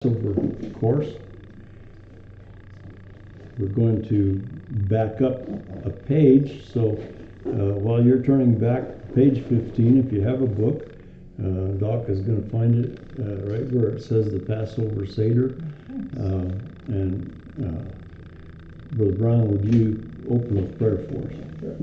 Over course. We're going to back up a page, so while you're turning back page 15, if you have a book, Doc is going to find it right where it says the Passover Seder. Brother Brown, would you open with prayer for us? Sure.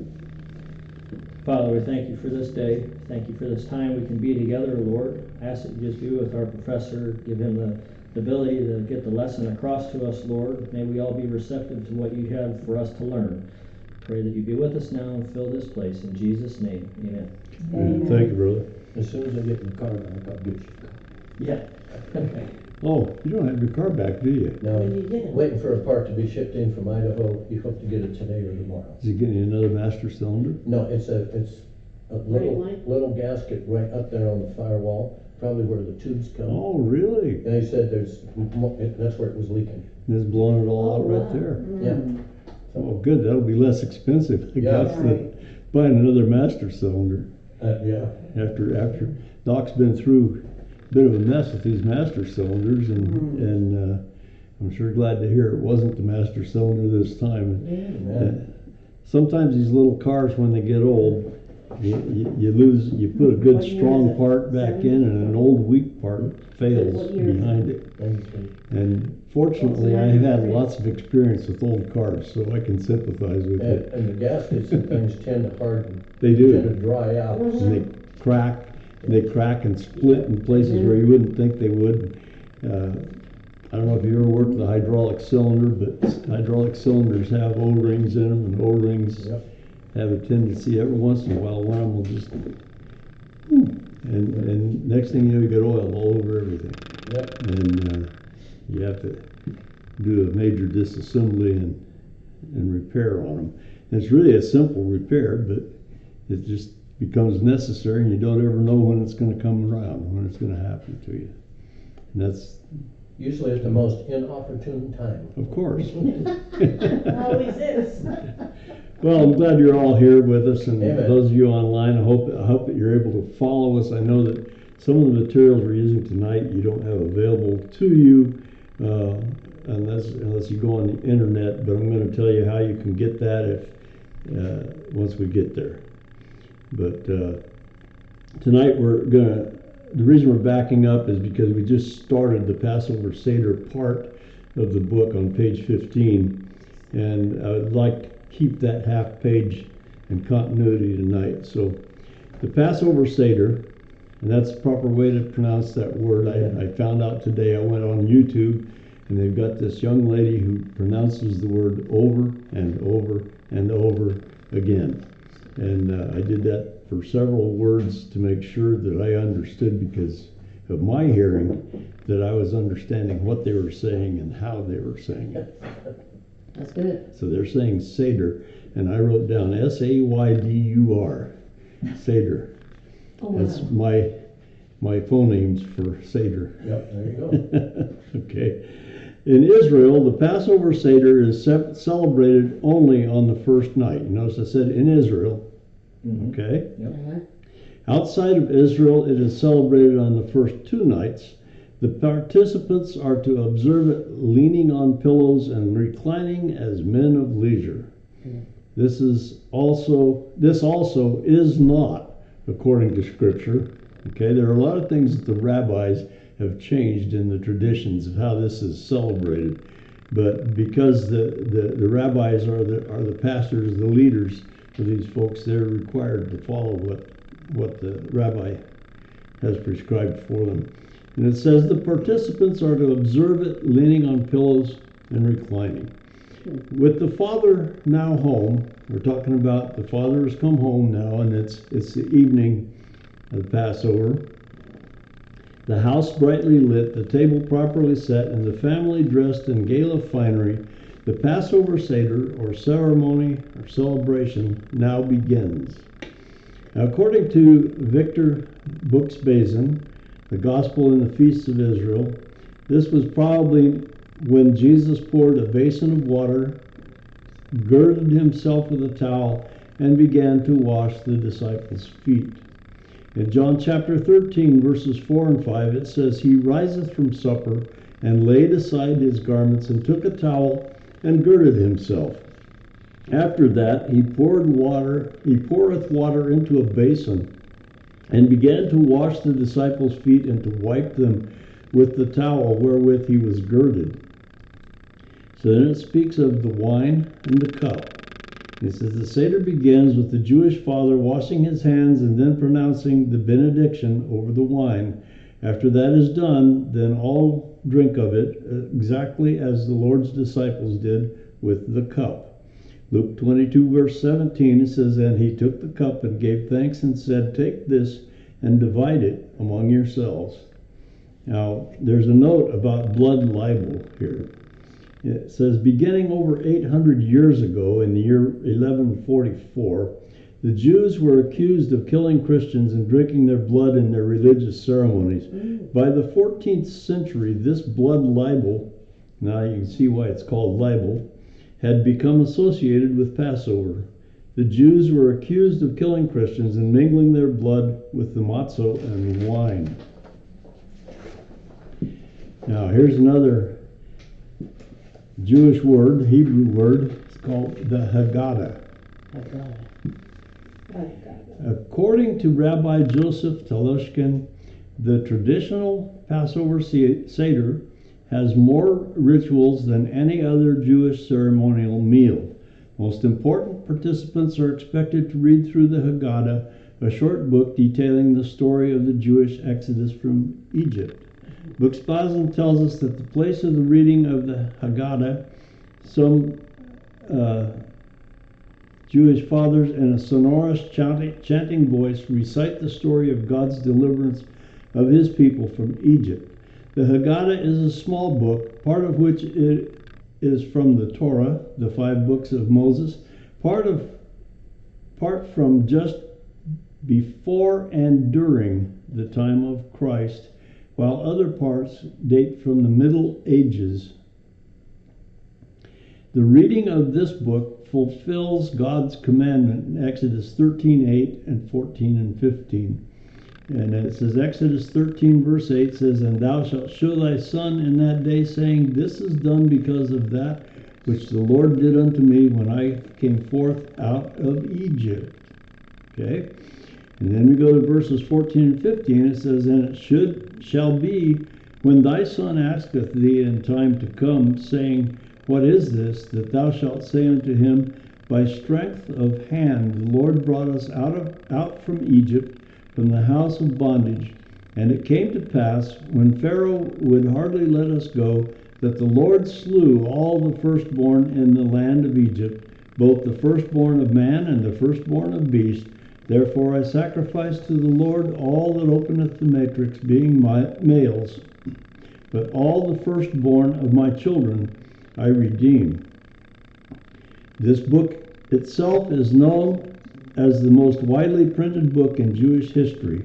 Father, we thank you for this day. Thank you for this time we can be together, Lord. I ask that you just be with our professor, give him the ability to get the lesson across to us, Lord. May we all be receptive to what you have for us to learn. Pray that you be with us now and fill this place. In Jesus' name, amen. Amen. Thank you, brother. As soon as I get in the car, I'll get you. Yeah. Oh, you don't have your car back, do you? No, waiting for a part to be shipped in from Idaho. You hope to get it today or tomorrow. Is he getting another master cylinder? No, it's a little gasket right up there on the firewall, probably where the tubes come. Oh, really? And he said that's where it was leaking. And it's blowing it all out right there. Yeah. Oh, good. That'll be less expensive, I Yeah. guess, than buying another master cylinder. Yeah. After Doc's been through a bit of a mess with these master cylinders, and I'm sure glad to hear it wasn't the master cylinder this time. Sometimes these little cars, when they get old, you put a good strong part back in, and an old weak part fails behind it. And fortunately, I have had lots of experience with old cars, so I can sympathize with it. And the gaskets and things tend to harden. They do. Tend to dry out. And they crack. They crack and split in places where you wouldn't think they would. I don't know if you ever worked with a hydraulic cylinder, but hydraulic cylinders have O-rings in them, and O-rings have a tendency every once in a while, one of them will just, and next thing you know, you got oil all over everything. Yep. And you have to do a major disassembly and repair on them. And it's really a simple repair, but it just becomes necessary, and you don't ever know when it's going to come around, when it's going to happen to you. And that's usually at the most inopportune time. Of course. Always is. Well, I'm glad you're all here with us, and Amen. those of you online, I hope that you're able to follow us. I know that some of the materials we're using tonight you don't have available to you unless you go on the internet, but I'm going to tell you how you can get that once we get there. But tonight the reason we're backing up is because we just started the Passover Seder part of the book on page 15, and I would like to keep that half page in continuity tonight. So the Passover Seder, and that's the proper way to pronounce that word. I found out today. I went on YouTube, and they've got this young lady who pronounces the word over and over and over again. And I did that for several words to make sure that I understood, because of my hearing, that I was understanding what they were saying and how they were saying it. That's good. So they're saying Seder, and I wrote down S-A-Y-D-U-R, Seder. Oh, wow. That's my phonemes for Seder. Yep, there you go. Okay. In Israel, the Passover Seder is celebrated only on the first night. You notice I said in Israel. Okay. Yep. Outside of Israel, it is celebrated on the first two nights. The participants are to observe it leaning on pillows and reclining as men of leisure. This also is not according to Scripture. Okay, there are a lot of things that the rabbis have changed in the traditions of how this is celebrated, but because the rabbis are the pastors, the leaders for these folks, they're required to follow what the rabbi has prescribed for them. And it says the participants are to observe it leaning on pillows and reclining. With the father now home, we're talking about the father has come home now, and it's the evening of the Passover. The house brightly lit, the table properly set, and the family dressed in gala finery. The Passover Seder, or ceremony or celebration, now begins. Now, according to Victor Buxbazen, the Gospel and the Feasts of Israel, this was probably when Jesus poured a basin of water, girded himself with a towel, and began to wash the disciples' feet. In John chapter 13, verses 4 and 5, it says, "He riseth from supper, and laid aside his garments, and took a towel, and girded himself. After that he poureth water into a basin, and began to wash the disciples' feet, and to wipe them with the towel wherewith he was girded. So then it speaks of the wine and the cup. It says the Seder begins with the Jewish father washing his hands and then pronouncing the benediction over the wine. After that is done, then all drink of it, exactly as the Lord's disciples did with the cup. Luke 22 verse 17, it says, and he took the cup and gave thanks and said, take this and divide it among yourselves. Now, there's a note about blood libel here. It says, beginning over 800 years ago, in the year 1144, the Jews were accused of killing Christians and drinking their blood in their religious ceremonies. By the 14th century, this blood libel, now you can see why it's called libel, had become associated with Passover. The Jews were accused of killing Christians and mingling their blood with the matzah and wine. Now, here's another Jewish word, Hebrew word. It's called the Haggadah. According to Rabbi Joseph Telushkin, the traditional Passover Seder has more rituals than any other Jewish ceremonial meal. Most important participants are expected to read through the Haggadah, a short book detailing the story of the Jewish exodus from Egypt. Buxbazen tells us that the place of the reading of the Haggadah, some Jewish fathers in a sonorous chanting voice recite the story of God's deliverance of his people from Egypt. The Haggadah is a small book, part of which it is from the Torah, the 5 books of Moses, part from just before and during the time of Christ, while other parts date from the Middle Ages. The reading of this book fulfills God's commandment in Exodus 13:8 and 14 and 15. And it says, Exodus 13 verse 8 says, and thou shalt show thy son in that day, saying, this is done because of that which the Lord did unto me when I came forth out of Egypt. Okay? And then we go to verses 14 and 15. It says, and it shall be, when thy son asketh thee in time to come, saying, what is this? That thou shalt say unto him, by strength of hand the Lord brought us out from Egypt, from the house of bondage. And it came to pass, when Pharaoh would hardly let us go, that the Lord slew all the firstborn in the land of Egypt, both the firstborn of man and the firstborn of beast. Therefore I sacrifice to the Lord all that openeth the matrix, being males. But all the firstborn of my children I redeem. This book itself is known as the most widely printed book in Jewish history.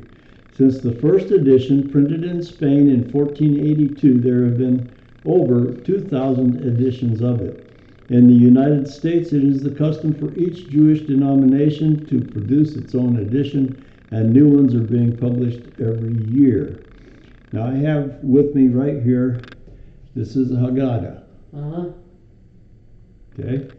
Since the first edition, printed in Spain in 1482, there have been over 2,000 editions of it. In the United States, it is the custom for each Jewish denomination to produce its own edition, and new ones are being published every year. Now I have with me right here, this is the Haggadah. Okay?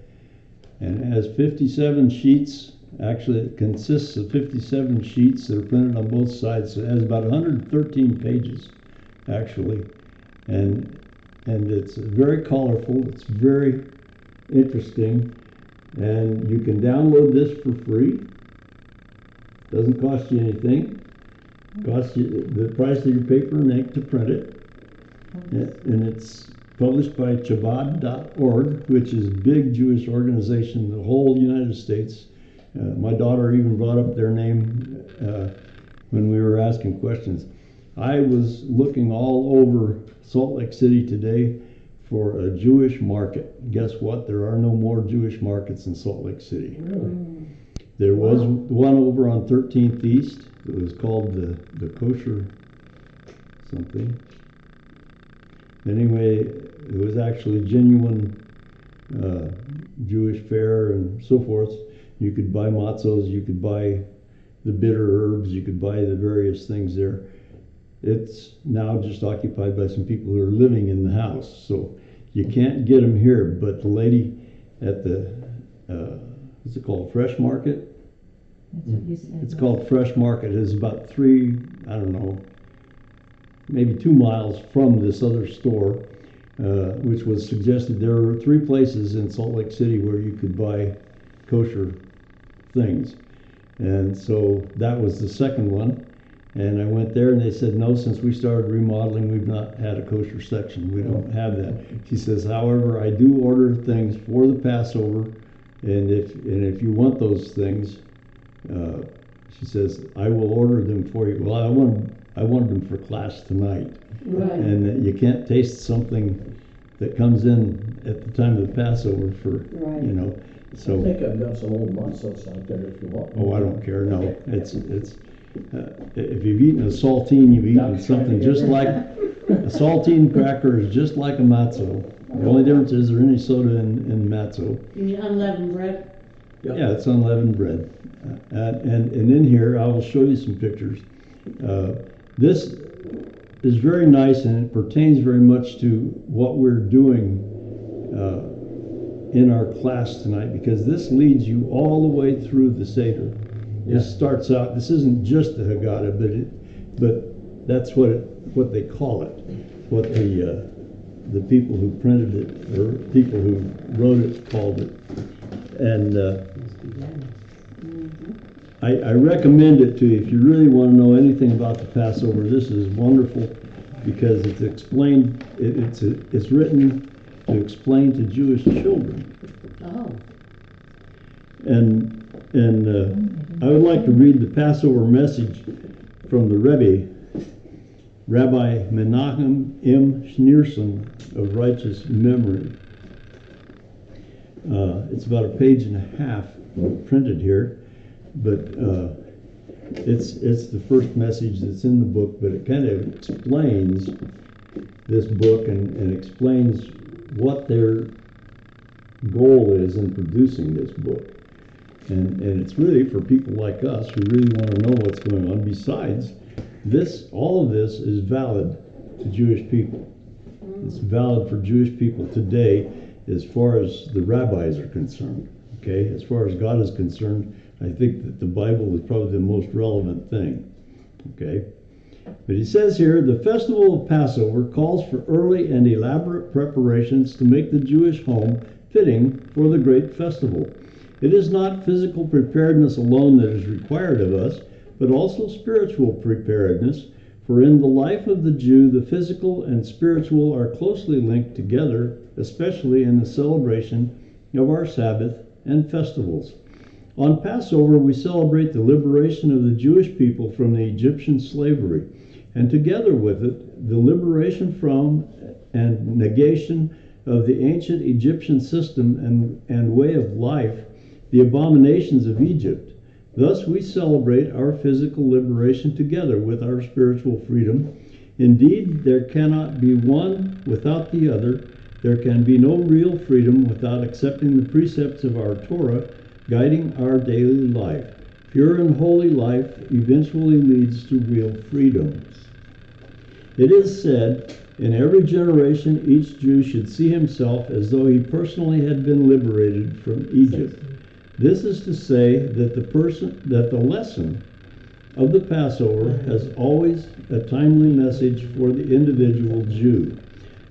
And it has 57 sheets. Actually, it consists of 57 sheets that are printed on both sides. So it has about 113 pages, actually. And it's very colorful. It's very interesting. And you can download this for free. Doesn't cost you anything. Costs you the price of your paper and ink to print it. And it's published by Chabad.org, which is a big Jewish organization in the whole United States. My daughter even brought up their name when we were asking questions. I was looking all over Salt Lake City today for a Jewish market. Guess what? There are no more Jewish markets in Salt Lake City. Really? There was one over on 13th East. It was called the Kosher something. Anyway, it was actually genuine Jewish fare and so forth. You could buy matzos, you could buy the bitter herbs, you could buy the various things there. it's now just occupied by some people who are living in the house. So you can't get them here. But the lady at the, what's it called, Fresh Market? That's what you said. It's called Fresh Market. It's about maybe 2 miles from this other store, which was suggested. There are 3 places in Salt Lake City where you could buy kosher things. And so that was the second one. And I went there and they said, no, since we started remodeling, we've not had a kosher section. We don't have that. She says, however, I do order things for the Passover. And if you want those things, she says, I will order them for you. Well, I wanted them for class tonight. Right. And you can't taste something that comes in at the time of the Passover for, Right. you know. So, I think I've got some old matzos out there if you want. oh, I don't care. No, it's if you've eaten a saltine, you've eaten something just like a saltine cracker is just like a matzo. The only difference is there any soda in matzo. You mean unleavened bread? Yep. Yeah, it's unleavened bread. And in here, I will show you some pictures. This is very nice, and it pertains very much to what we're doing in our class tonight, because this leads you all the way through the Seder. This starts out, this isn't just the Haggadah, but that's what they call it, what the people who printed it, or people who wrote it, called it. And I recommend it to you if you really want to know anything about the Passover. This is wonderful because it's explained. It's written to explain to Jewish children. Oh. And I would like to read the Passover message from the Rebbe, Rabbi Menachem M. Schneerson of righteous memory. It's about a page and a half printed here, but it's the first message that's in the book, but it kind of explains this book and explains what their goal is in producing this book. And it's really for people like us who really want to know what's going on. Besides, all of this is valid to Jewish people. It's valid for Jewish people today as far as the rabbis are concerned. Okay, as far as God is concerned, I think that the Bible is probably the most relevant thing. Okay, but he says here, the festival of Passover calls for early and elaborate preparations to make the Jewish home fitting for the great festival. It is not physical preparedness alone that is required of us, but also spiritual preparedness, for in the life of the Jew, the physical and spiritual are closely linked together, especially in the celebration of our Sabbath and festivals. On Passover, we celebrate the liberation of the Jewish people from the Egyptian slavery, and together with it, the liberation from and negation of the ancient Egyptian system and way of life, the abominations of Egypt. Thus, we celebrate our physical liberation together with our spiritual freedom. Indeed, there cannot be one without the other. There can be no real freedom without accepting the precepts of our Torah, guiding our daily life. Pure and holy life eventually leads to real freedom. It is said, in every generation, each Jew should see himself as though he personally had been liberated from Egypt. This is to say that the lesson of the Passover has always a timely message for the individual Jew.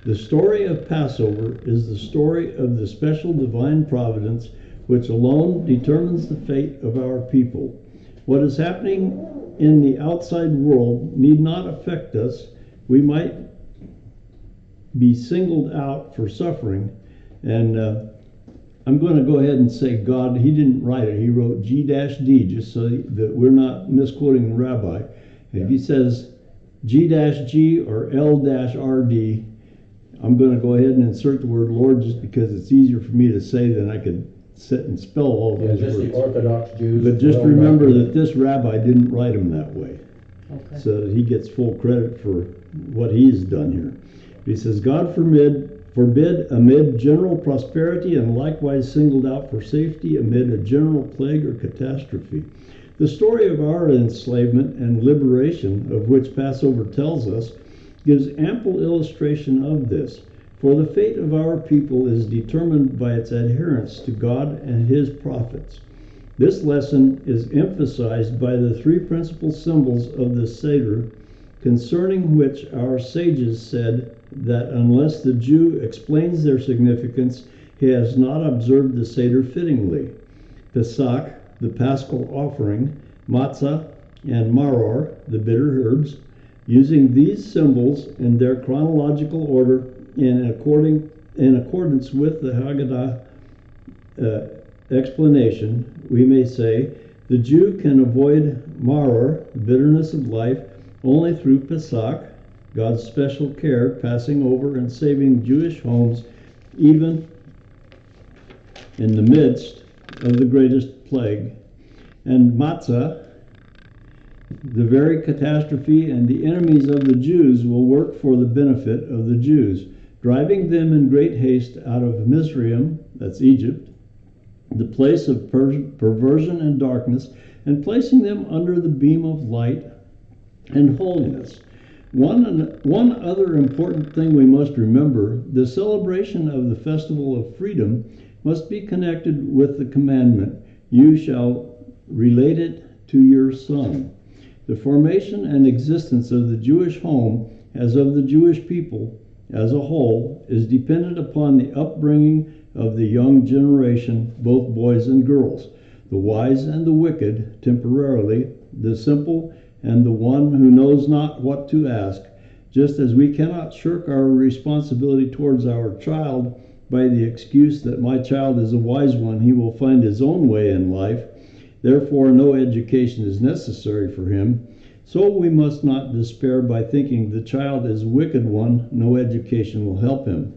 The story of Passover is the story of the special divine providence which alone determines the fate of our people. What is happening in the outside world need not affect us. We might be singled out for suffering, and I'm going to go ahead and say God, he didn't write it. He wrote G-D just so that we're not misquoting the rabbi. If he says G-G or L-RD, I'm going to go ahead and insert the word Lord just because it's easier for me to say than I could sit and spell all those just words. the Orthodox Jews. But just remember that this rabbi didn't write them that way. Okay. So that he gets full credit for what he's done here. He says, God forbid amid general prosperity and likewise singled out for safety amid a general plague or catastrophe. The story of our enslavement and liberation, of which Passover tells us, gives ample illustration of this. For the fate of our people is determined by its adherence to God and His prophets. This lesson is emphasized by the three principal symbols of the Seder, concerning which our sages said that unless the Jew explains their significance, he has not observed the Seder fittingly. Pesach, the Paschal offering, matzah, and maror, the bitter herbs. Using these symbols in their chronological order in accordance with the Haggadah explanation, we may say, the Jew can avoid maror, the bitterness of life, only through Pesach, God's special care passing over and saving Jewish homes even in the midst of the greatest plague, and matzah, the very catastrophe and the enemies of the Jews will work for the benefit of the Jews, driving them in great haste out of Mizraim, that's Egypt, the place of perversion and darkness, and placing them under the beam of light and holiness. One other important thing we must remember, the celebration of the festival of freedom must be connected with the commandment, you shall relate it to your son. The formation and existence of the Jewish home, as of the Jewish people as a whole, is dependent upon the upbringing of the young generation, both boys and girls, the wise and the wicked temporarily, the simple and the one who knows not what to ask. Just as we cannot shirk our responsibility towards our child by the excuse that my child is a wise one, he will find his own way in life, therefore no education is necessary for him, so we must not despair by thinking the child is a wicked one, no education will help him.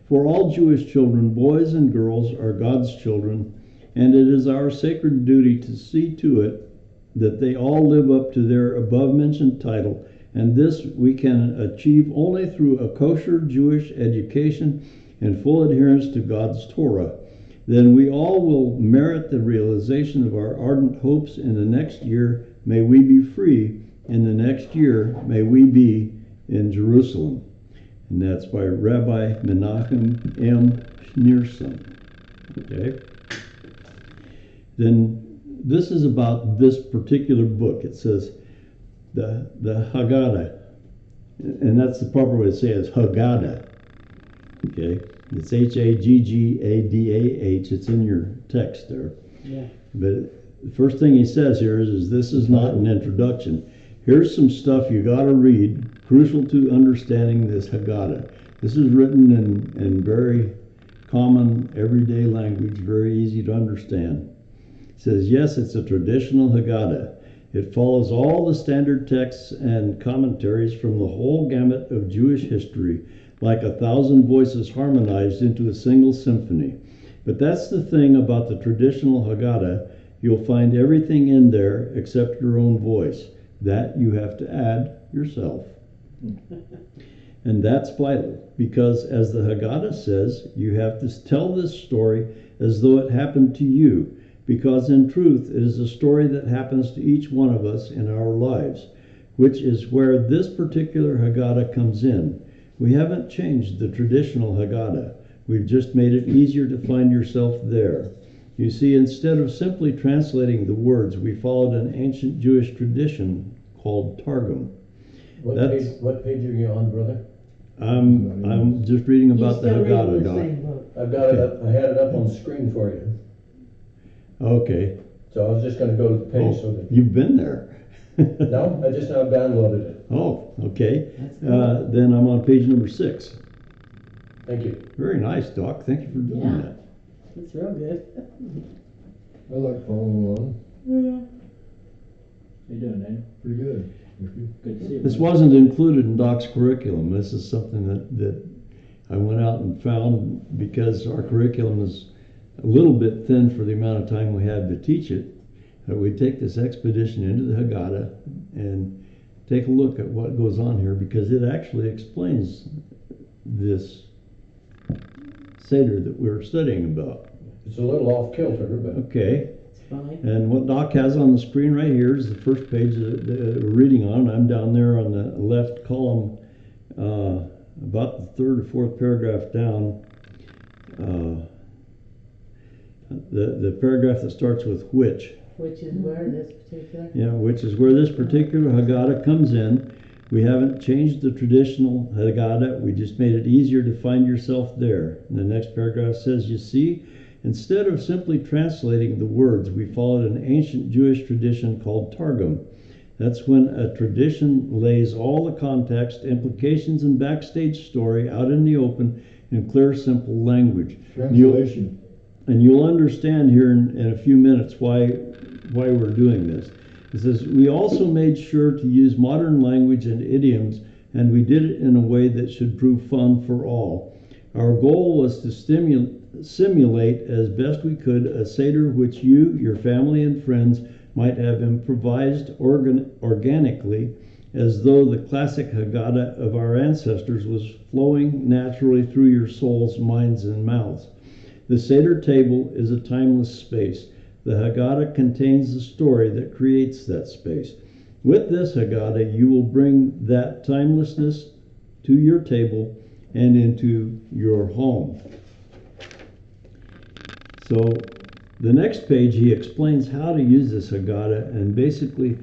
For all Jewish children, boys and girls, are God's children, and it is our sacred duty to see to it that they all live up to their above-mentioned title, and this we can achieve only through a kosher Jewish education and full adherence to God's Torah. Then we all will merit the realization of our ardent hopes in the next year. May we be free. In the next year, may we be in Jerusalem. And that's by Rabbi Menachem M. Schneerson. Okay? Then this is about this particular book. It says the Haggadah, and that's the proper way to say it, is Haggadah. Okay? It's Haggadah. It's in your text there. Yeah. But the first thing he says here is this is not an introduction. Here's some stuff you got to read, crucial to understanding this Haggadah. This is written in very common, everyday language, very easy to understand. It says, yes, it's a traditional Haggadah. It follows all the standard texts and commentaries from the whole gamut of Jewish history, like 1,000 voices harmonized into a single symphony. But that's the thing about the traditional Haggadah. You'll find everything in there except your own voice. That you have to add yourself. And that's vital, because as the Haggadah says, you have to tell this story as though it happened to you, because in truth it is a story that happens to each one of us in our lives, which is where this particular Haggadah comes in. We haven't changed the traditional Haggadah. We've just made it easier to find yourself there. You see, instead of simply translating the words, we followed an ancient Jewish tradition called Targum. What page are you on, brother? I'm just reading about the Haggadah, Doc. I've got it up. I had it up on the screen for you. Okay. So I was just going to go to the page. So that you've been there. No, I just now downloaded it. Oh, okay. Then I'm on page number 6. Thank you. Very nice, Doc. Thank you for doing that. It's real good. I like following along. Yeah. How you doing, Daniel? Pretty good. Good to see you. This wasn't included in Doc's curriculum. This is something that I went out and found because our curriculum is a little bit thin for the amount of time we had to teach it. We take this expedition into the Haggadah and take a look at what goes on here, because it actually explains this Seder that we're studying about. It's a little off kilter, but Okay. Right. And what Doc has on the screen right here is the first page that we're reading on. I'm down there on the left column, about the third or fourth paragraph down. The paragraph that starts with which. Which is where this particular? Yeah, which is where this particular Haggadah comes in. We haven't changed the traditional Haggadah. We just made it easier to find yourself there. And the next paragraph says, you see, instead of simply translating the words, we followed an ancient Jewish tradition called Targum. That's when a tradition lays all the context, implications, and backstage story out in the open in clear, simple language. Translation. And you'll understand here in a few minutes why we're doing this. It says, we also made sure to use modern language and idioms, and we did it in a way that should prove fun for all. Our goal was to simulate as best we could a Seder which you, your family, and friends might have improvised organically, as though the classic Haggadah of our ancestors was flowing naturally through your souls, minds, and mouths. The Seder table is a timeless space. The Haggadah contains the story that creates that space. With this Haggadah, you will bring that timelessness to your table and into your home. So the next page, he explains how to use this Haggadah, and basically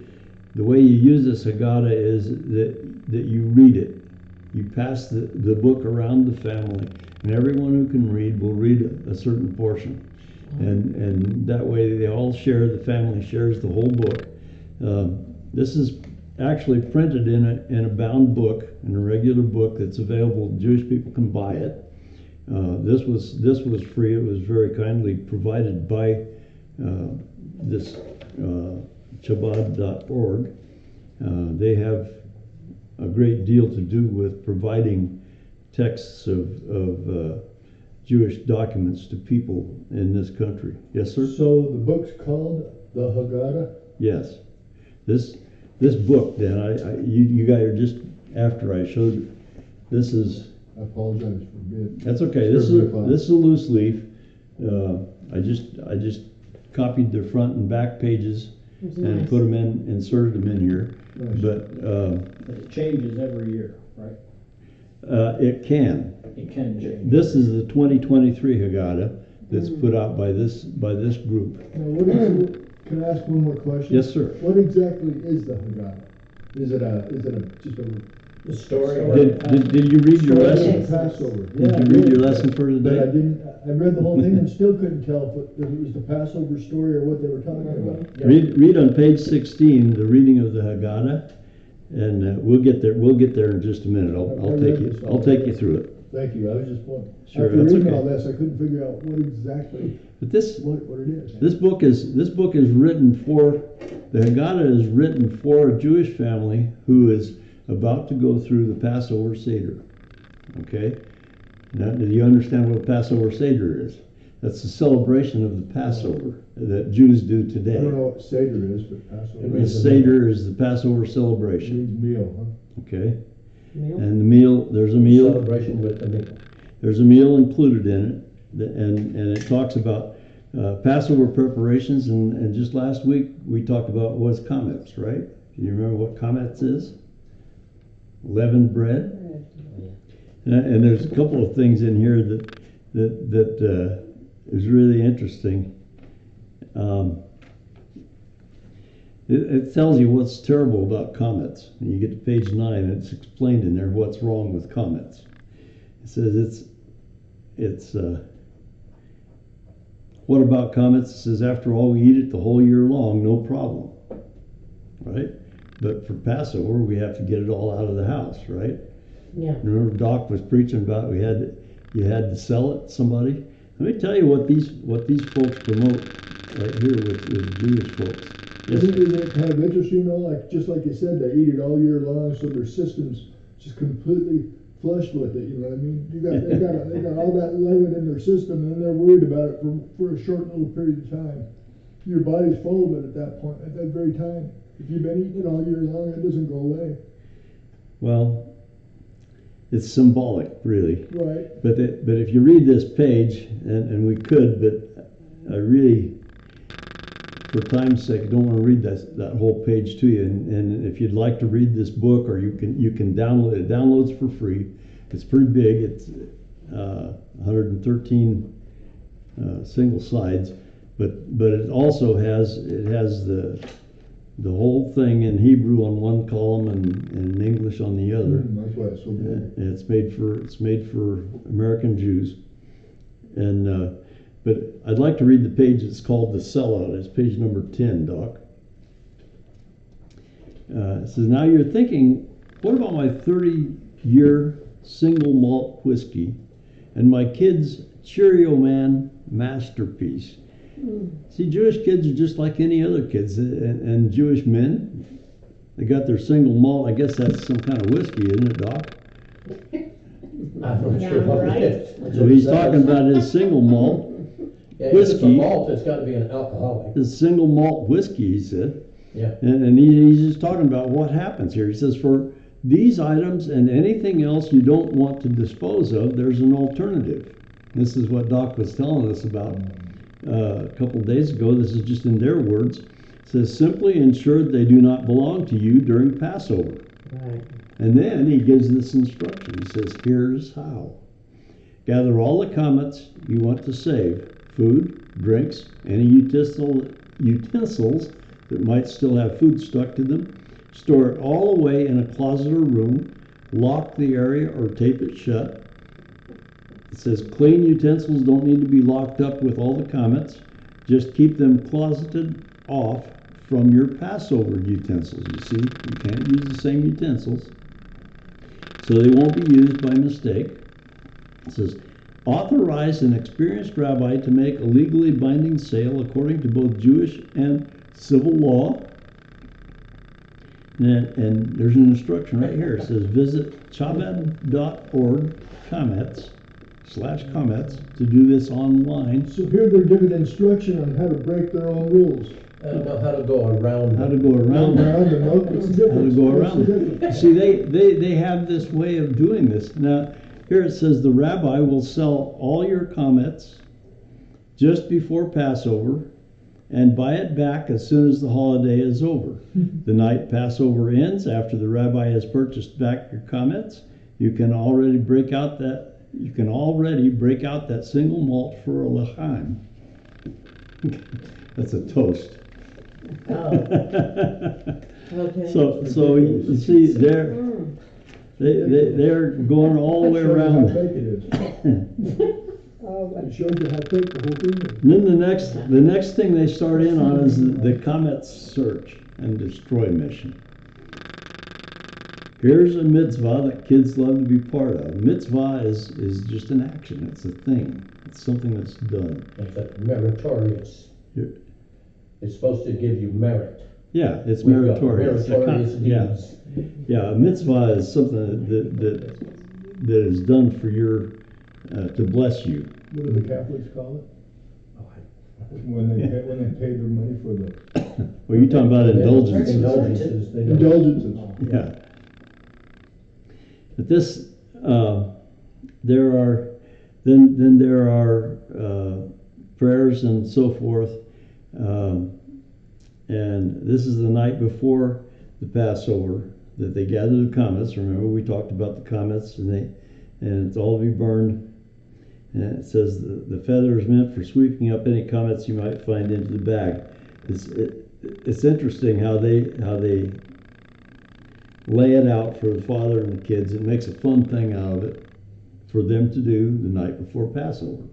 the way you use this Haggadah is that you read it. You pass the book around the family, and everyone who can read will read a certain portion. And that way they all share, the family shares the whole book. This is actually printed in a bound book, in a regular book that's available. Jewish people can buy it. This was free. It was very kindly provided by this Chabad.org. They have a great deal to do with providing texts of Jewish documents to people in this country. Yes, sir? So the book's called the Haggadah? Yes. This book, Dan, you guys are just after I showed you. This is. I apologize for being. That's okay. This is a loose leaf. I just copied the front and back pages and Nice. put them in, inserted them in here. Nice. But It changes every year, right? it can. It can change. This is the 2023 Haggadah that's put out by this group. Now, can I ask one more question? Yes, sir. What exactly is the Haggadah? Is it just a The story. Did you read your Story. lesson? Passover? Did you read your lesson for But I today? didn't. I read the whole thing and still couldn't tell if it was the Passover story or what they were talking about. Read on page 16 the reading of the Haggadah, and we'll get there. We'll get there in just a minute. I'll take you through it. Thank you. I was just wondering. Sure, After that's reading okay. all this, I couldn't figure out what exactly But this what it is. book is written for, the Haggadah is written for a Jewish family who is about to go through the Passover Seder. Okay? Now, do you understand what a Passover Seder is? That's the celebration of the Passover that Jews do I today. don't know what Seder is, but Passover. The Seder is the Passover celebration. Means meal, huh? Okay? Meal? And the meal, there's a meal. Celebration with the meal. There's a meal included in it, and it talks about Passover preparations, and just last week we talked about what's chametz, right? Do you remember what chametz is? Leavened bread. And there's a couple of things in here that is really interesting. It tells you what's terrible about chametz. And you get to page 9, and it's explained in there what's wrong with chametz. It says it's what about chametz? It says, after all, we eat it the whole year long, no problem, right? But for Passover, we have to get it all out of the house, right? Yeah. Remember Doc was preaching about you had to sell it to somebody. Let me tell you what these folks promote right here with Jewish folks. Yes, Isn't it kind of interesting though? Just like you said, they eat it all year long, so their system's just completely flushed with it. You know what I mean? They got all that leaven in their system, and they're worried about it for a short little period of time. Your body's full of it at that point, at that very time. If you've been eating it all year long, it doesn't go away. Well, it's symbolic, really. Right. But if you read this page, and we could, but I really, for time's sake, I don't want to read that whole page to you. And if you'd like to read this book, or you can download it. It downloads for free. It's pretty big. It's 113 single sides, but it also has the whole thing in Hebrew on one column and in English on the other. That's why it's so big. And it's made for American Jews. And but I'd like to read the page that's called The Sellout. It's page number 10, Doc. It says, now you're thinking, what about my 30-year single malt whiskey and my kids' Cheerio Man masterpiece? See, Jewish kids are just like any other kids, and Jewish men, they got their single malt. I guess that's some kind of whiskey, isn't it, Doc? I'm not sure what it is. So he's talking about his single malt Yeah, if it's a whiskey. malt, it's gotta be an alcoholic. His single malt whiskey, he said. Yeah. And he's just talking about what happens here. He says, for these items and anything else you don't want to dispose of, there's an alternative. This is what Doc was telling us about a couple of days ago. This is just in their words. It says, simply ensure they do not belong to you during Passover. Right. And then he gives this instruction. He says, here's how. Gather all the comets you want to save, food, drinks, any utensils that might still have food stuck to them. Store it all away in a closet or room. Lock the area or tape it shut. It says clean utensils don't need to be locked up with all the comets. Just keep them closeted off from your Passover utensils. You see, you can't use the same utensils, so they won't be used by mistake. It says, authorize an experienced rabbi to make a legally binding sale according to both Jewish and civil law. And there's an instruction right here. It says, visit chabad.org/comments to do this online. So here they're giving instruction on how to break their own rules. Know how to go around. How to go around Around them, what's the difference? How to go What's around the it. difference? See, they have this way of doing this. Now, here it says the rabbi will sell all your comets just before Passover and buy it back as soon as the holiday is over. The night Passover ends, after the rabbi has purchased back your comets, you can already break out that single malt for a l'chaim. That's a toast. Oh. Okay. So you see, they're going all the way Shows you around. how fake it is. It shows you how fake the whole thing is. And then the next thing they start in on is the comet search and destroy mission. Here's a mitzvah that kids love to be part of. Mitzvah is just an action. It's a thing. It's something that's done. It's like meritorious. Here- It's supposed to give you merit. Yeah, it's We've got meritorious. Meritorious Yeah. deeds. Yeah, a mitzvah is something that is done for your to bless you. What do the Catholics call it? When they pay their money for the Well, you're talking about indulgences. Indulgences. They don't- indulgences. Yeah. But this, there are prayers and so forth, and this is the night before the Passover that they gather the comets. Remember, we talked about the comets, and it's all to be burned. And it says the feather is meant for sweeping up any comets you might find into the bag. It's interesting how they lay it out for the father and the kids. It makes a fun thing out of it for them to do the night before Passover.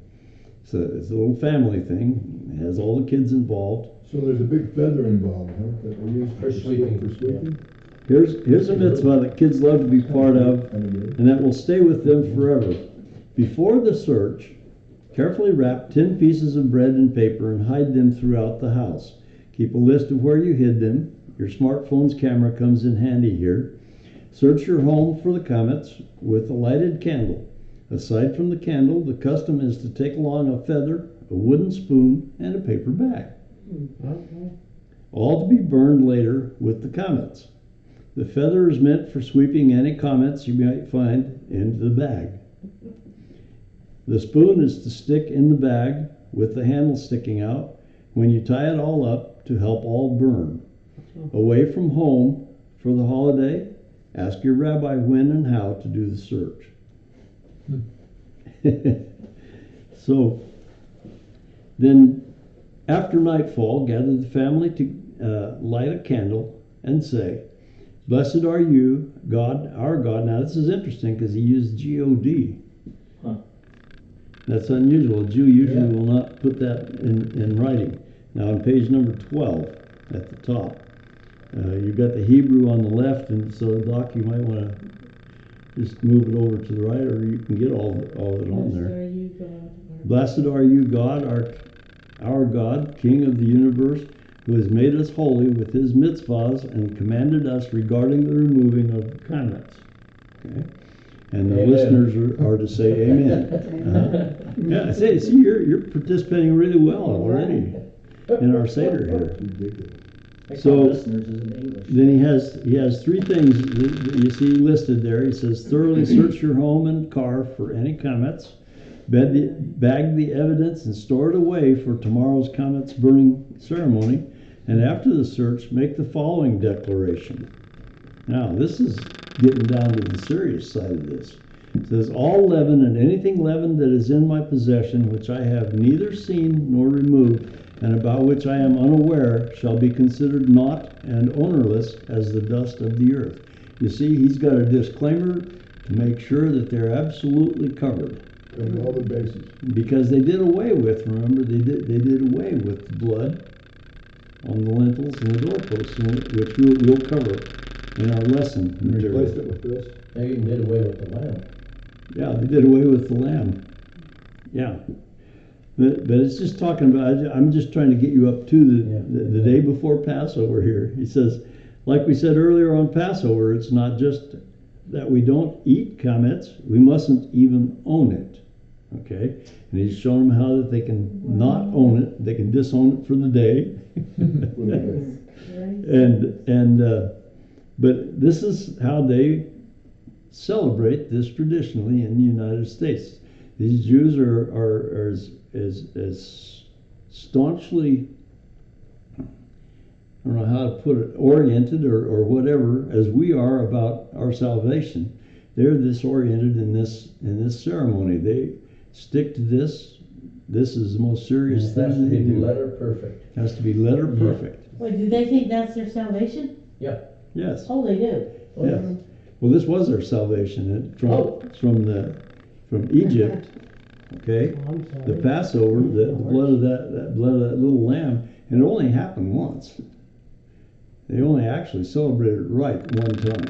So it's a little family thing. It has all the kids involved. So there's a big feather involved, huh? That they use For sweeping. For sweeping. Here's a mitzvah that kids love to be part of, and that will stay with them forever. Before the search, carefully wrap 10 pieces of bread in paper and hide them throughout the house. Keep a list of where you hid them. Your smartphone's camera comes in handy here. Search your home for the comets with a lighted candle. Aside from the candle, the custom is to take along a feather, a wooden spoon, and a paper bag. Okay. All to be burned later with the comets. The feather is meant for sweeping any comets you might find into the bag. The spoon is to stick in the bag with the handle sticking out. When you tie it all up, to help all burn. Away from home for the holiday? Ask your rabbi when and how to do the search. So then, after nightfall, gather the family to light a candle and say, "Blessed are you, God, our God." Now this is interesting because he used G-O-D. Huh. That's unusual. A Jew usually Yeah. will not put that in writing. Now on page number 12 at the top, you've got the Hebrew on the left, and so Doc, you might want to just move it over to the right, or you can get all of it on Blessed there. are you, God. Blessed are you, God, our God, King of the universe, who has made us holy with his mitzvahs and commanded us regarding the removing of comments. Okay? And the Amen. listeners are to say amen. Yeah, see, you're participating really well already in our Seder here. I call So- listeners is in English. Then he has three things that you see listed there. He says, thoroughly search your home and car for any comments. Bag the evidence and store it away for tomorrow's comments burning ceremony. And after the search, make the following declaration. Now, this is getting down to the serious side of this. It says, all leaven and anything leavened that is in my possession, which I have neither seen nor removed, and about which I am unaware, shall be considered naught and ownerless as the dust of the earth. You see, he's got a disclaimer to make sure that they're absolutely covered. Cover all the bases. Because they did away with, remember, they did away with the blood on the lintels and the doorposts, which we'll cover in our lesson And replace material. it with this. They even did away with the lamb. Yeah, they did away with the lamb. Yeah. But it's just talking about, I'm just trying to get you up to the day before Passover here. He says, like we said earlier on Passover, it's not just that we don't eat chametz, we mustn't even own it. Okay? And he's showing them how that they can not own it, they can disown it for the day. But this is how they celebrate this traditionally in the United States. These Jews are as staunchly, I don't know how to put it, oriented or whatever as we are about our salvation. They're this oriented in this ceremony. They stick to this. This is the most serious It has to thing they be do. letter perfect. Has to be letter perfect. Wait, do they think that's their salvation? Yeah. Yes. Oh, they do. Oh, Yes. Well, this was their salvation Oh. from Egypt. Okay. Oh, I'm sorry. The Passover, the blood of that blood of that little lamb, and it only happened once. They only actually celebrated it right one time,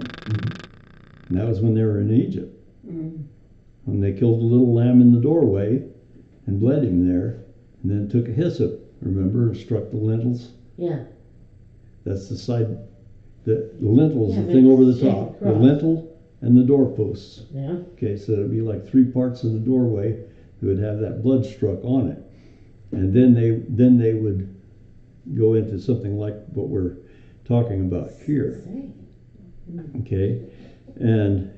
and that was when they were in Egypt, when they killed the little lamb in the doorway and bled him there, and then took a hyssop, remember, and struck the lintels. Yeah. That's the side. The lintel is Yeah, the thing over the make it top. The across. lintel and the doorposts. Yeah. Okay, so it'd be like three parts of the doorway that would have that blood struck on it, and then they would go into something like what we're talking about here. Okay, and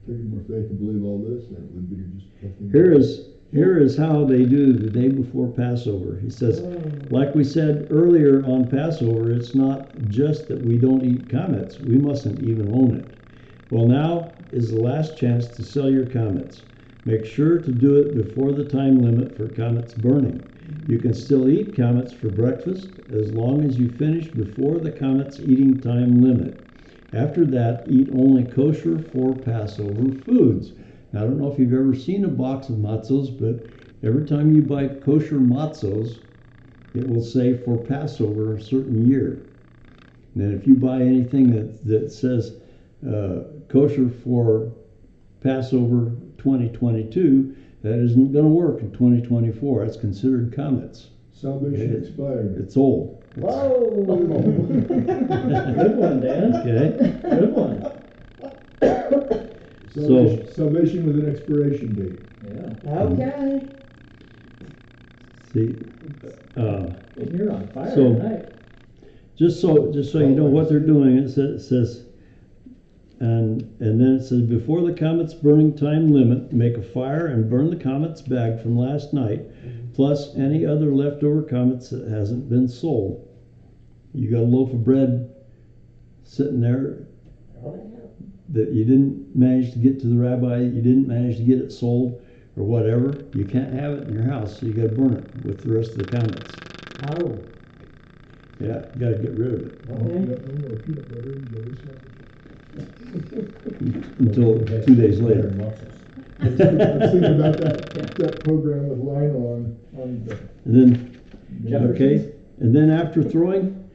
Taking more faith to believe all this than it would be just. fucking- here is how they do the day before Passover. He says, like we said earlier on Passover, it's not just that we don't eat chametz, we mustn't even own it. Well, now is the last chance to sell your chametz. Make sure to do it before the time limit for chametz burning. You can still eat chametz for breakfast as long as you finish before the chametz eating time limit. After that, eat only kosher for Passover foods. Now, I don't know if you've ever seen a box of matzos, but every time you buy kosher matzos, it will say for Passover a certain year. And then if you buy anything that says kosher for Passover 2022, that isn't going to work in 2024. That's considered chametz. Salvation expired. It's old. Whoa! Good one, Dan. Okay. Good one. Salvation with an expiration date. Yeah. Okay. See, And you're on fire So- tonight. just so you know what they're doing, it says And then it says, before the comet's burning time limit, make a fire and burn the comet's bag from last night, plus any other leftover comets that hasn't been sold. You got a loaf of bread sitting there that you didn't manage to get to the rabbi, you didn't manage to get it sold or whatever, you can't have it in your house, so you got to burn it with the rest of the comets. Oh. Yeah, you got to get rid of it No more peanut butter and jelly sandwiches. until 2 days later. I was thinking about that program with Lionel on the. And then, okay, and then after throwing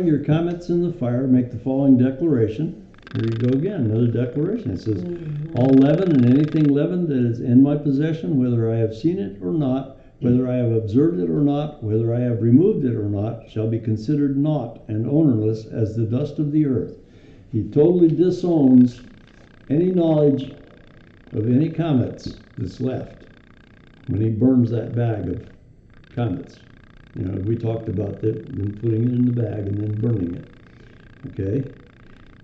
your comets in the fire, make the following declaration. Here you go again, another declaration. It says, all leaven and anything leavened that is in my possession, whether I have seen it or not, whether I have observed it or not, whether I have removed it or not, shall be considered naught and ownerless as the dust of the earth. He totally disowns any knowledge of any comets that's left when he burns that bag of comets. You know, we talked about that, then putting it in the bag and then burning it. Okay?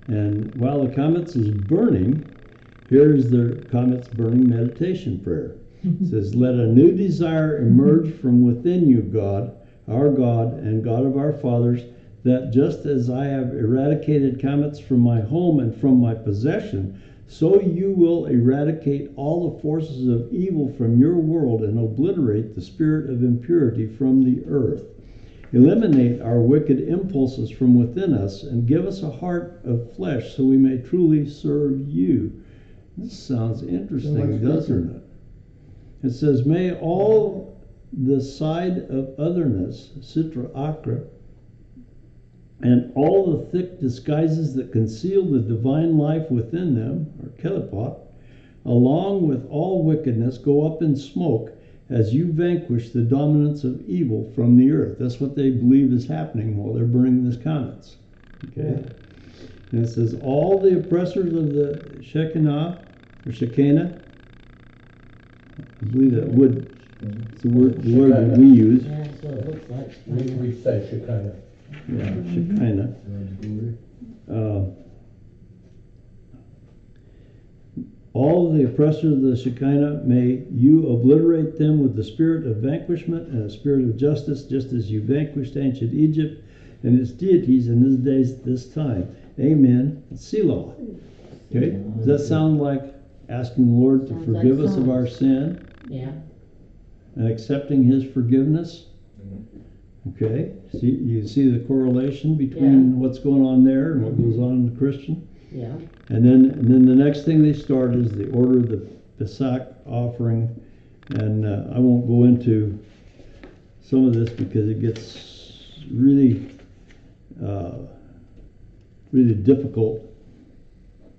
And while the comets is burning, here's the comets burning meditation prayer. It says, let a new desire emerge from within you, God, our God and God of our fathers, that just as I have eradicated comets from my home and from my possession, so you will eradicate all the forces of evil from your world and obliterate the spirit of impurity from the earth. Eliminate our wicked impulses from within us and give us a heart of flesh so we may truly serve you. This sounds interesting, doesn't it? It says, may all the side of otherness, Sitra Akra, and all the thick disguises that conceal the divine life within them, or Kelipot, along with all wickedness, go up in smoke as you vanquish the dominance of evil from the earth. That's what they believe is happening while they're burning these comets. Okay? And it says, all the oppressors of the Shekinah, or Shekinah, I believe that would, it's the word that we use. Yeah, that's what it looks like. We say Shekinah. Yeah, Shekinah. All the oppressors of the Shekinah, may you obliterate them with the spirit of vanquishment and a spirit of justice, just as you vanquished ancient Egypt and its deities in this days, this time. Amen. Selah. Okay? Does that sound like asking the Lord to forgive us of our sin? Yeah. And accepting His forgiveness? Okay? You see the correlation between what's going on there and what goes on in the Christian? Yeah. And then the next thing they start is the order of the Pesach offering, and I won't go into some of this because it gets really, really difficult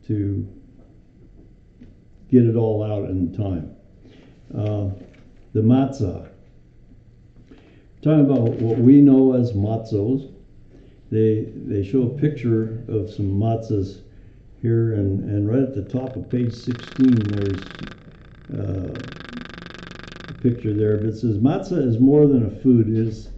to get it all out in time. The matzah. Talking about what we know as matzos, they show a picture of some matzahs here, and right at the top of page 16 there's a picture there, but it says matzah is more than a food. It is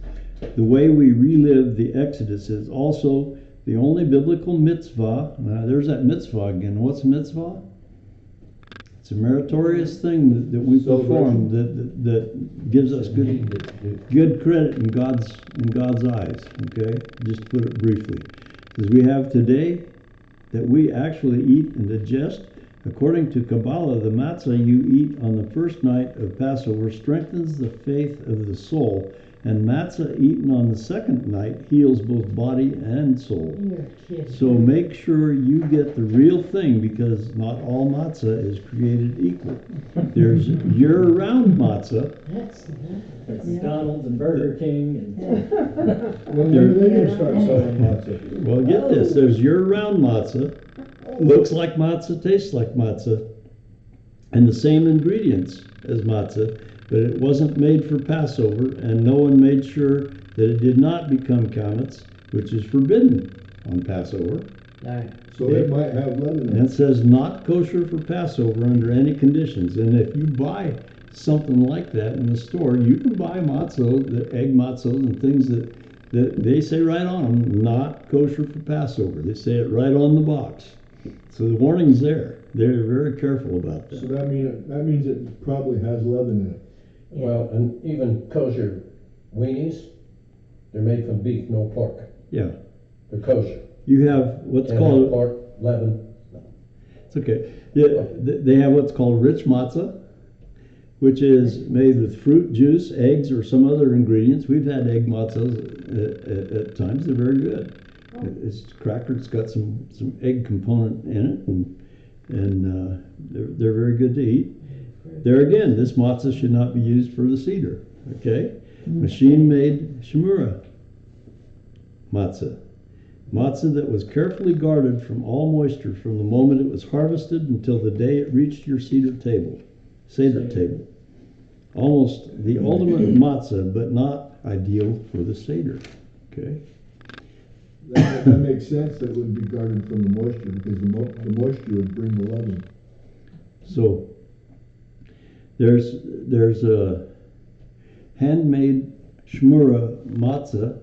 the way we relive the Exodus. It's also the only biblical mitzvah. Now there's that mitzvah again. What's mitzvah? It's a meritorious thing that we perform that gives us good credit in God's eyes. Okay, just to put it briefly, because we have today that we actually eat and digest. According to Kabbalah, the matzah you eat on the first night of Passover strengthens the faith of the soul, and matzah eaten on the second night heals both body and soul. You're kidding. So make sure you get the real thing, because not all matzah is created equal. There's year-round matzah. That's It's McDonald's and Burger King and When are they gonna start selling matzah? Well, get this. There's year-round matzah. Looks like matzah, tastes like matzah, and the same ingredients as matzah, but it wasn't made for Passover, and no one made sure that it did not become chametz, which is forbidden on Passover. right. So it might have leaven in And it. it says not kosher for Passover under any conditions. And if you buy something like that in the store, you can buy matzah, the egg matzahs and things that they say right on them, not kosher for Passover. They say it right on the box. So the warning's there. They're very careful about So that. that means it probably has leaven in it. Well, and even kosher weenies, they're made from beef, no pork. Yeah. They're kosher. You have what's Can't have called, pork, leaven. it's okay. Yeah, they have what's called rich matzah, which is made with fruit, juice, eggs, or some other ingredients. We've had egg matzahs at times. They're very good. It's cracker. It's got some egg component in it, and they're very good to eat. There again, this matzah should not be used for the Seder. Okay, machine-made shemura matzah. Matzah that was carefully guarded from all moisture from the moment it was harvested until the day it reached your Seder table. Almost the ultimate matzah, but not ideal for the Seder. Okay. That makes sense that it would be guarded from the moisture, because the moisture would bring the leaven. So there's a handmade shmura matzah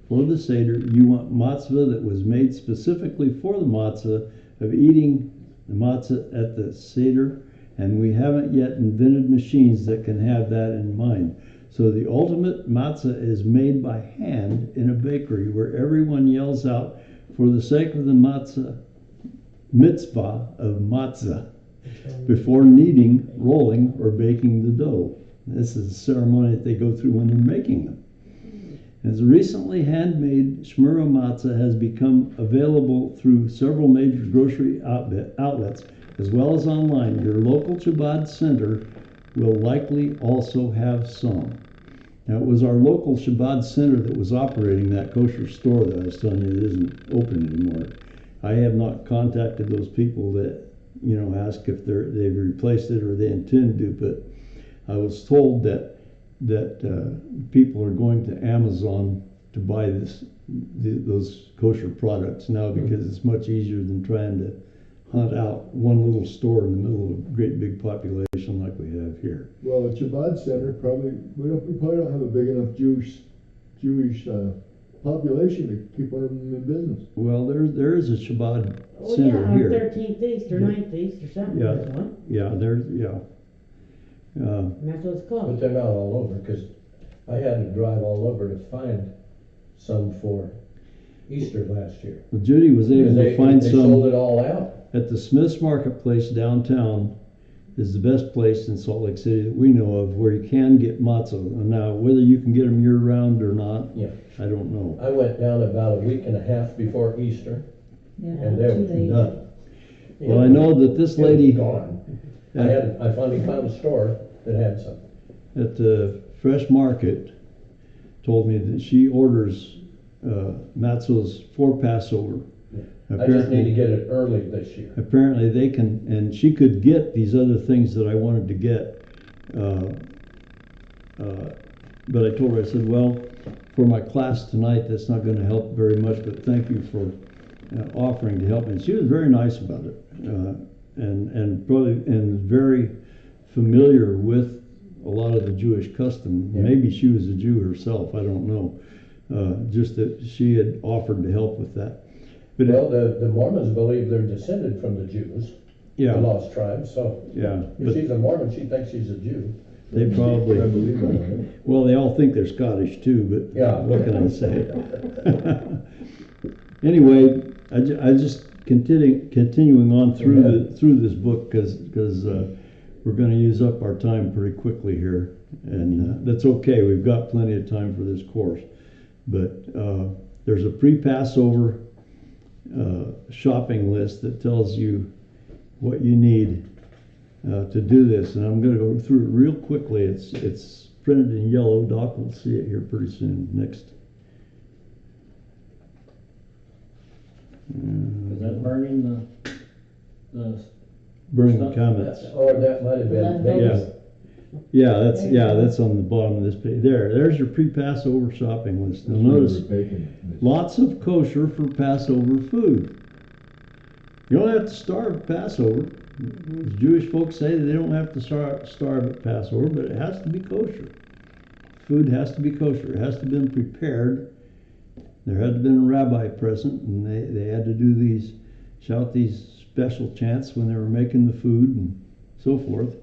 for the Seder. You want matzah that was made specifically for the matzah of eating the matzah at the Seder, and we haven't yet invented machines that can have that in mind. So the ultimate matzah is made by hand in a bakery where everyone yells out, for the sake of the matzah, mitzvah of matzah, before kneading, rolling, or baking the dough. This is a ceremony that they go through when they're making them. As recently handmade shmura matzah has become available through several major grocery outlets, as well as online, your local Chabad center will likely also have some. Now, it was our local Chabad center that was operating that kosher store that I was telling you that isn't open anymore. I have not contacted those people that, ask if they've replaced it or they intend to, but I was told that people are going to Amazon to buy those kosher products now because it's much easier than trying to hunt out one little store in the middle of a great big population like we have here. Well, a Chabad center we probably don't have a big enough Jewish population to keep them in business. Well, there is a Chabad Oh, center yeah, on here. 13th East or 9th East or something. Yeah. There's one. Yeah. And that's what it's But called. they're not all over, because I had to drive all over to find some for Easter last year. Well, Judy was able to find they some sold it all out. at the Smith's Marketplace downtown. Is the best place in Salt Lake City that we know of where you can get matzah. Now, whether you can get them year-round or not, Yeah. I don't know. I went down about a week and a half before Easter, Yeah, and there was too late. none. Well, I know that this It was lady gone. I finally found a store that had some. at the Fresh Market told me that she orders matzahs for Passover. I just need to get it early this year. Apparently they can, and she could get these other things that I wanted to get. But I told her, I said, well, for my class tonight, that's not going to help very much, but thank you for offering to help me. And she was very nice about it, and very familiar with a lot of the Jewish custom. Yeah. Maybe she was a Jew herself, I don't know. Just that she had offered to help with that. But Well, the Mormons believe they're descended from the Jews, yeah, the lost tribes, so yeah, if but she's a Mormon, she thinks she's a Jew. they probably, I believe that, right? well, they all think they're Scottish too, but Yeah. what can I say? Anyway, I just continuing on through this book because we're going to use up our time pretty quickly here, and that's okay. We've got plenty of time for this course, but there's a pre-Passover shopping list that tells you what you need to do this, and I'm going to go through it real quickly. It's printed in yellow. Doc will see it here pretty soon. Next. Is that burning the Burning Stuff. comments. Or that might have been. Leftovers. That's on the bottom of this page. There's your pre-Passover shopping list. Now notice lots of kosher for Passover food. You don't have to starve at Passover. As Jewish folks say, they don't have to starve at Passover, but it has to be kosher. Food has to be kosher. It has to have been prepared. There had to have been a rabbi present, and they had to do shout these special chants when they were making the food and so forth.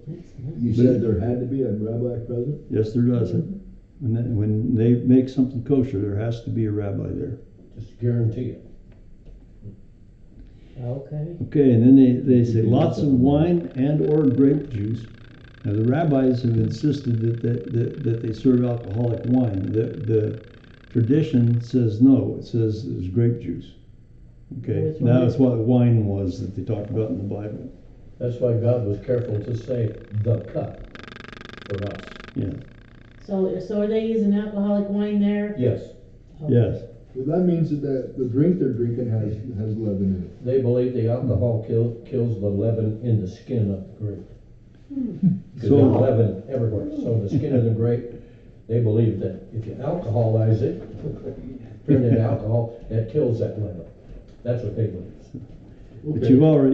You said there had to be a rabbi present? Yes, there does. When they make something kosher, there has to be a rabbi there. Just guarantee it. Okay. Okay, and then they say lots of wine and or grape juice. Now the rabbis have insisted that they serve alcoholic wine. The tradition says no. It says it's grape juice. Okay, Which one that's is- what wine was that they talked about in the Bible. That's why God was careful to say the cup for us. Yeah. So are they using alcoholic wine there? Yes, Okay. Yes. Well, that means that the drink they're drinking has leaven in it. they believe the alcohol kills the leaven in the skin of the grape. Because So- there's leaven everywhere. So the skin of the grape, they believe that if you alcoholize it, turn it into alcohol, that kills that leaven. That's what they believe. But Okay.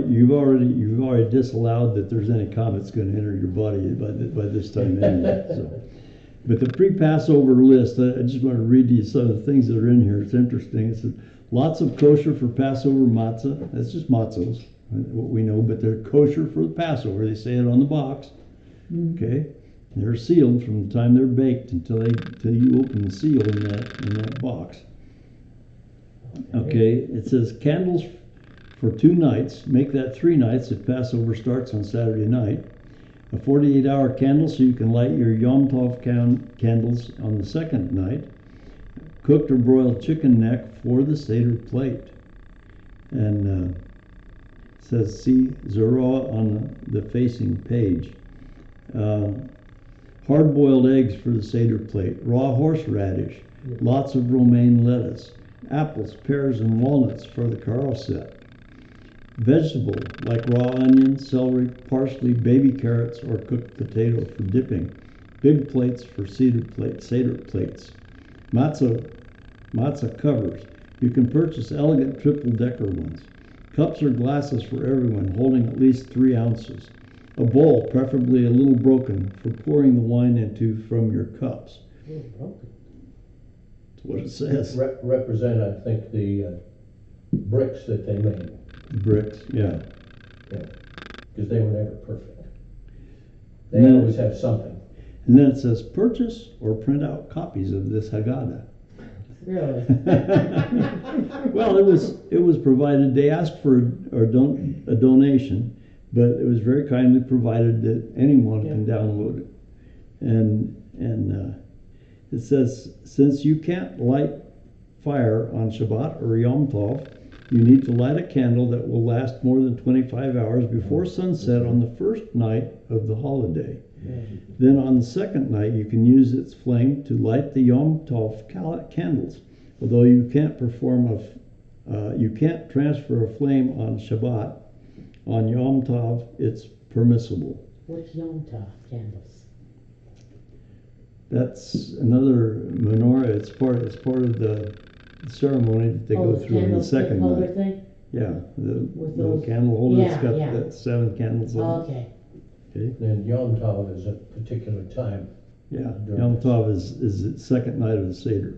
you've already disallowed that there's any comet's going to enter your body by this time anyway. So, but the pre-Passover list, I just want to read you some of the things that are in here. It's interesting. It says lots of kosher for Passover matzah. That's just matzos, what we know. But they're kosher for the Passover. They say it on the box. Okay, they're sealed from the time they're baked until you open the seal in that box. Okay, it says candles for 2 nights. Make that 3 nights if Passover starts on Saturday night. A 48-hour candle so you can light your Yom Tov candles on the second night. Cooked or broiled chicken neck for the Seder plate. And it says see Zorah on the facing page. Hard-boiled eggs for the Seder plate. Raw horseradish. Lots of romaine lettuce. Apples, pears, and walnuts for the karo set. Vegetable like raw onion, celery, parsley, baby carrots, or cooked potato for dipping. Big plates for Seder plates. Matzah covers. You can purchase elegant triple-decker ones. Cups or glasses for everyone, holding at least 3 ounces. A bowl, preferably a little broken, for pouring the wine into from your cups. That's what it says. Represent, I think, the bricks that they made. Bricks, yeah. Because they were never perfect. They No. always have something. And then it says purchase or print out copies of this Haggadah. Really? Well, it was provided. They asked for a donation, but it was very kindly provided that anyone can download it. And it says since you can't light fire on Shabbat or Yom Tov, you need to light a candle that will last more than 25 hours before sunset on the first night of the holiday. Then on the second night, you can use its flame to light the Yom Tov candles. Although you can't transfer a flame on Shabbat, on Yom Tov, it's permissible. What's Yom Tov candles? That's another menorah. It's part of the ceremony that they go through on the second holder night. thing? Yeah, the With little those- candle holder. It's Yeah, got yeah. the 7 candles on it. Okay. Okay. And Yom Tov is a particular time. Yeah, During Yom this. Tov is the second night of the Seder,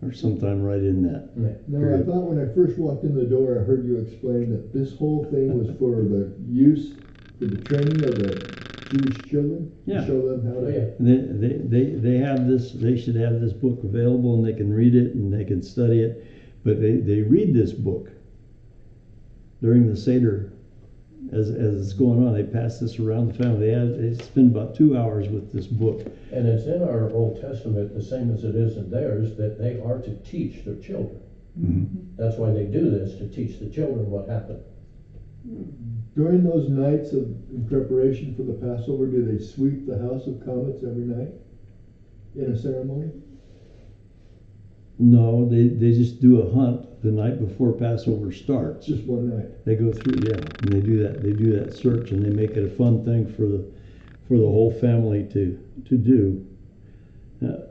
or sometime right in that. No, I Period. thought when I first walked in the door, I heard you explain that this whole thing was for the use, for the training of the Jewish children. Yeah. To show them how Oh, to. They have this. They should have this book available, and they can read it and they can study it. But they read this book during the Seder as it's going on. They pass this around the family. They spend about 2 hours with this book. And it's in our Old Testament, the same as it is in theirs, that they are to teach their children. That's why they do this, to teach the children what happened. During those nights in preparation for the Passover, do they sweep the house of comets every night in a ceremony? No, they just do a hunt the night before Passover starts. Just one night. They go through, yeah, and they do that search, and they make it a fun thing for the whole family to do. Now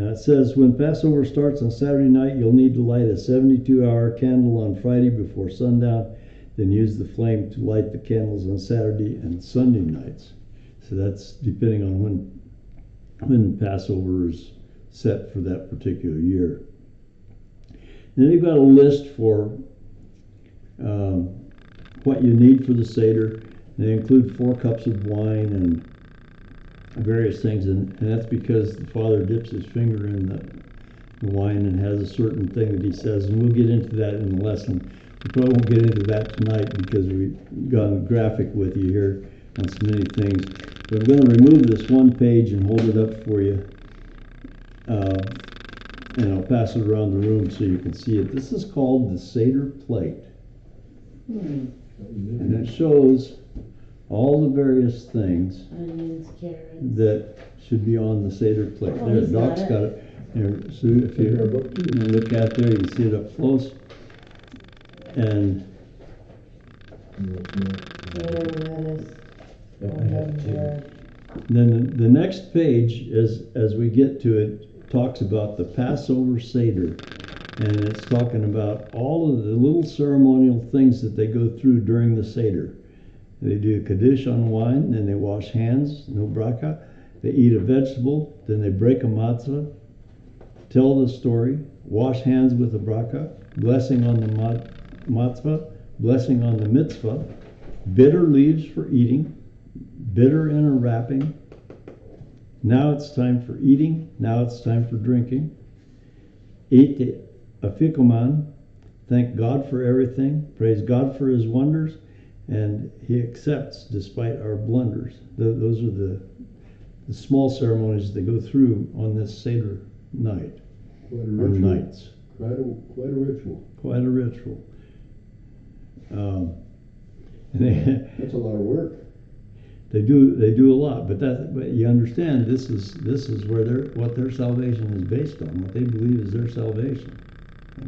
it says when Passover starts on Saturday night, you'll need to light a 72-hour candle on Friday before sundown, then use the flame to light the candles on Saturday and Sunday nights. So that's depending on when Passover is set for that particular year. Then they've got a list for what you need for the Seder. They include 4 cups of wine and various things, and that's because the father dips his finger in the wine and has a certain thing that he says, and we'll get into that in the lesson. We probably won't get into that tonight because we've gone graphic with you here on so many things. But I'm going to remove this one page and hold it up for you, and I'll pass it around the room so you can see it. This is called the Seder plate, and it shows all the various things Onions, carrots. that should be on the Seder plate. Oh, There, he's Doc's got got it. There, Sue, if you look out there, you can see it up close. And Lettuce. Yeah, I have two. then the next page, as we get to it, talks about the Passover Seder. And it's talking about all of the little ceremonial things that they go through during the Seder. They do a Kaddish on wine, then they wash hands, no bracha. They eat a vegetable, then they break a matzah, tell the story, wash hands with a bracha, blessing on the matzah, blessing on the mitzvah, bitter leaves for eating, bitter in a wrapping. Now it's time for eating, now it's time for drinking. Eat the afikoman, thank God for everything, praise God for his wonders, and he accepts despite our blunders. Those are the small ceremonies they go through on this Seder night, Quite a or ritual. nights. Quite a ritual. Quite a ritual. And That's a lot of work. they do a lot, but you understand this is where what their salvation is based on, what they believe is their salvation.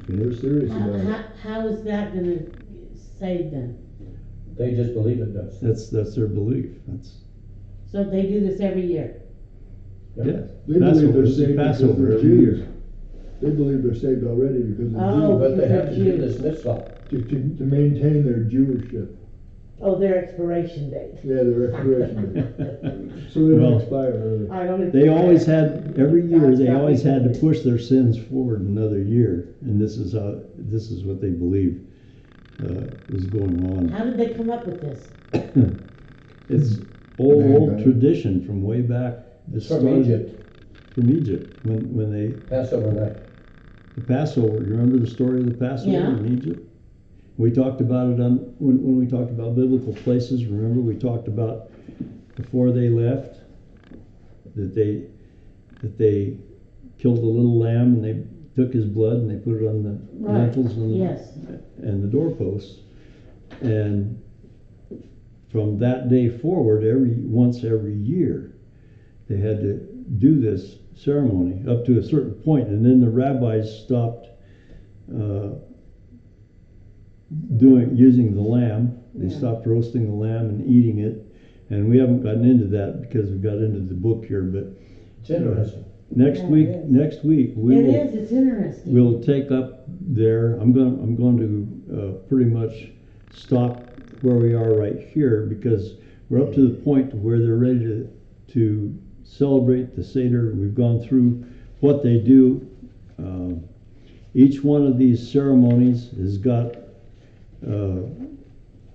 They're serious about it. How is that gonna save them? They just believe it does. That's their belief. So they do this every year? Yes. They believe they're Passover, saved because Passover they're every Jews. year. They believe they're saved already because they're Oh. But they have to do Jews. this mitzvah. Jews. To maintain their Jewishship. Oh, their expiration date. Yeah, their expiration date. So they don't Well, expire early. I don't. They always had, every year, That's they what always we had to did. push their sins forward another year, and this is what they believe is going on. How did they come up with this? It's old Mankind. tradition from way back. It From started Egypt, From Egypt, when they, Passover night. the Passover, you remember the story of the Passover Yeah. in Egypt? We talked about it when we talked about biblical places. Remember, we talked about before they left that they killed a little lamb and they took his blood and they put it on the Right. lintels Yes. and the doorposts. And from that day forward, once every year, they had to do this ceremony up to a certain point, and then the rabbis stopped using the lamb. They Yeah. stopped roasting the lamb and eating it, and we haven't gotten into that because we got into the book here. But It's interesting. next Yeah, week, it is. next week we It will. is, it's interesting. We'll take up there. I'm going to pretty much stop where we are right here because we're up to the point where they're ready to celebrate the Seder. We've gone through what they do. Each one of these ceremonies has got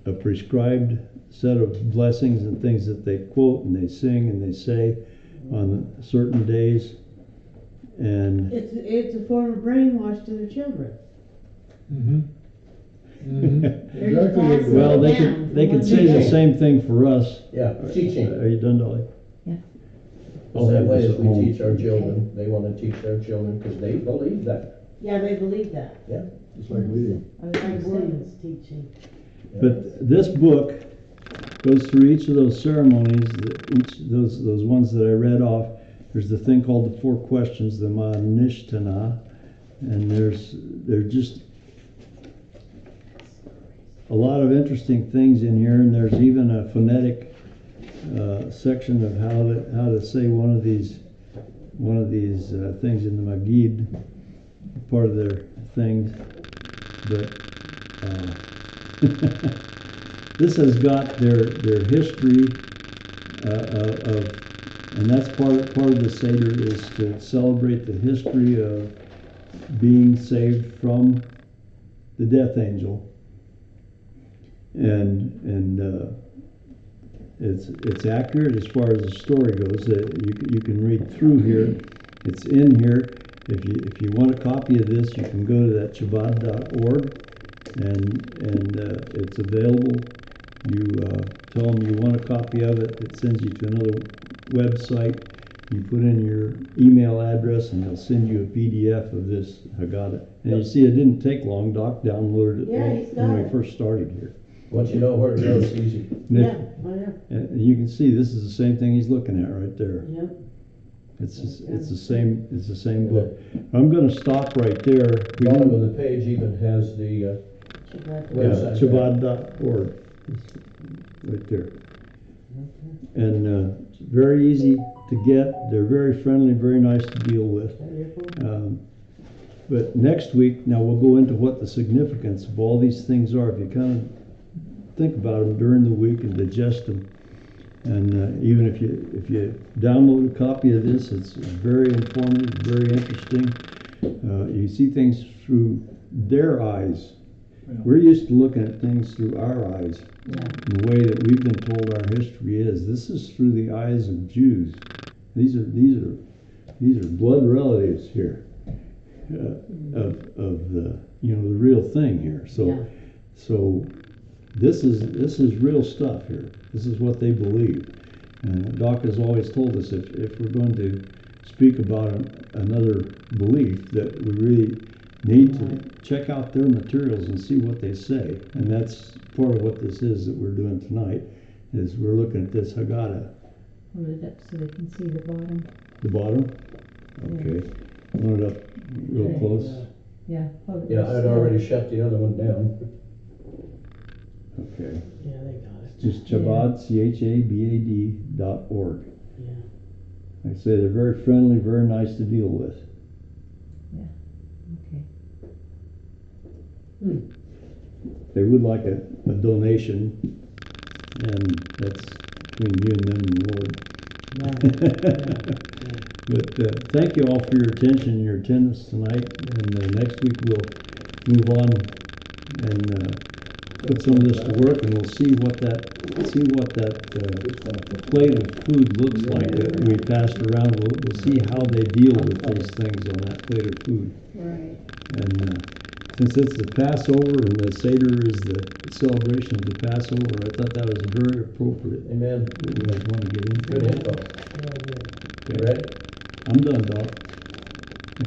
a prescribed set of blessings and things that they quote and they sing and they say on certain days. And It's a form of brainwash to their children. Mm-hmm. Mm-hmm. They're Exactly. just what it is. well, they down could from one say the day. same thing for us. Yeah, teaching. Are you done, Dolly? Yeah. I'll The have same way this as at we home. teach our children, they want to teach their children because they believe that. Yeah, they believe that. Yeah. Just like we do. I was like Williams teaching. But this book goes through each of those ceremonies, those ones that I read off. There's the thing called the 4 questions, the Ma'anishtana, and there's just a lot of interesting things in here, and there's even a phonetic section of how to say one of these things in the Magid, part of their things. But this has got their history and that's part of the Seder is to celebrate the history of being saved from the death angel. and it's accurate as far as the story goes. You can read through here. It's in here. If you want a copy of this, you can go to that chabad.org, and it's available. You tell them you want a copy of it. It sends you to another website. You put in your email address, and they'll send you a PDF of this Haggadah. And you see, it didn't take long. Doc downloaded it Yeah, he's got when we it. first started here. Once you know where to go, it's easy. Yeah, oh, yeah, And you can see this is the same thing he's looking at right there. yep. It's the same book. I'm going to stop right there. The bottom of the page even has the website. Chabad.org. It's right there. And it's very easy to get. They're very friendly, very nice to deal with. But next week, now we'll go into what the significance of all these things are. If you kind of think about them during the week and digest them. And even if you download a copy of this, it's very informative, very interesting. You see things through their eyes. Yeah. We're used to looking at things through our eyes. Yeah. The way that we've been told our history is. This is through the eyes of Jews. These are blood relatives here of the the real thing here. So this is real stuff here. This is what they believe. And Doc has always told us if we're going to speak about another belief, that we really need to check out their materials and see what they say. And that's part of what this is that we're doing tonight, is we're looking at this Haggadah. Hold it up so they can see the bottom. The bottom? Okay. Hold it up real Okay. close. Yeah. hold it Yeah, real I'd still. already shut the other one down. Okay. Yeah, they got it. Just Chabad, CHABAD.org. Yeah. Like I say, they're very friendly, very nice to deal with. Okay. They would like a donation, and that's between you and them and the Lord. But thank you all for your attention and your attendance tonight. And next week we'll move on and put some of this to work, and we'll see what that plate of food looks like that we passed around. We'll see how they deal with those things on that plate of food. Right. And since it's the Passover and the Seder is the celebration of the Passover, I thought that was very appropriate. Amen. You guys want to get into Good it? info. Okay. You ready? I'm done, Doc.